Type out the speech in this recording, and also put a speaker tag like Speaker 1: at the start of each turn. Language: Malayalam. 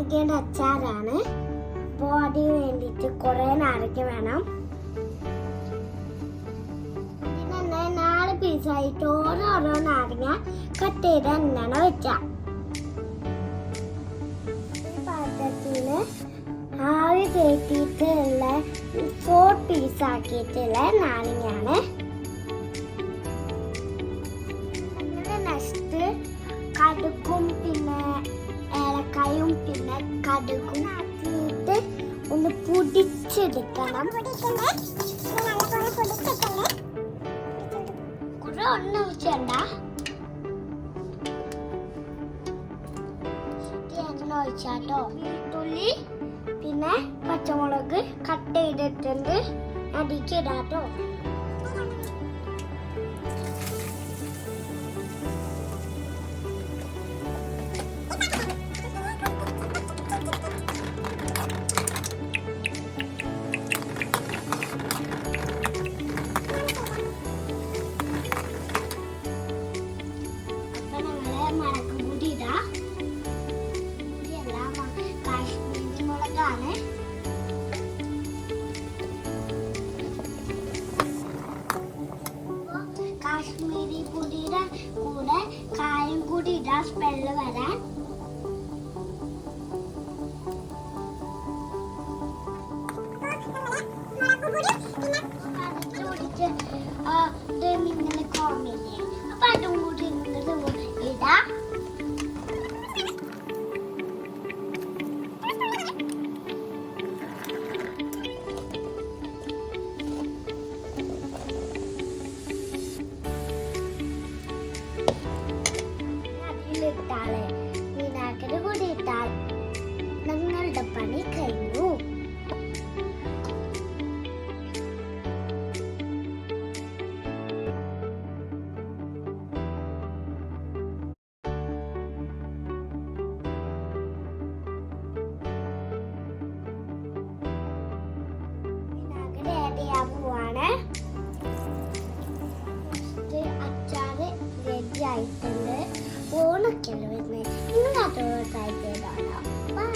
Speaker 1: നാരങ്ങയുടെ അച്ചാറാണ്. അപ്പോൾ അതിന് വേണ്ടിയിട്ട് കുറേ നാരങ്ങ വേണം. ഇതിനെ 4 പീസായിട്ട് ഓരോരോ നാരങ്ങ കട്ട് ചെയ്ത് എണ്ണ വെക്കാം. ഈ പാത്രത്തിൽ ആവി കയറ്റിയിട്ടുള്ള 4 പീസാക്കിയിട്ടുള്ള നാരങ്ങയാണ്. നെക്സ്റ്റ് കടുക്കും പിന്നെ ഏലക്കായും പിന്നെ കടുക്കും ആക്കിയിട്ട് ഒന്ന് പൊടിച്ചെടുക്കണം. കുറെ ഒന്നും വെച്ചണ്ട, എണ്ണ ഒഴിച്ചാട്ടോ. വെളുത്തുള്ളി പിന്നെ പച്ചമുളക് കട്ട് ചെയ്തിട്ടുണ്ട്, അടിക്കിടാട്ടോ. കാശ്മീരി പൊടിയുടെ കൂടെ കായം കൂടി ഇടാൻ സ്മെല്ല് വരാൻ. നിങ്ങൾ കോമില്ലേ, അപ്പൊ അതും കൂടി ഇടാം. വിനാഗിരി കൂടി ഇട്ടാൽ നിങ്ങളുടെ പണി കഴിഞ്ഞു. വിനാഗിരി ആഡ് ചെയ്യാൻ പോവാണ്. അച്ചാറ് റെഡി ആയിട്ടുണ്ട്. ഓണക്കല്ലേ വരുന്നത്, നിങ്ങൾ അതോടെ ട്രൈ ചെയ്താലോ. ബൈ.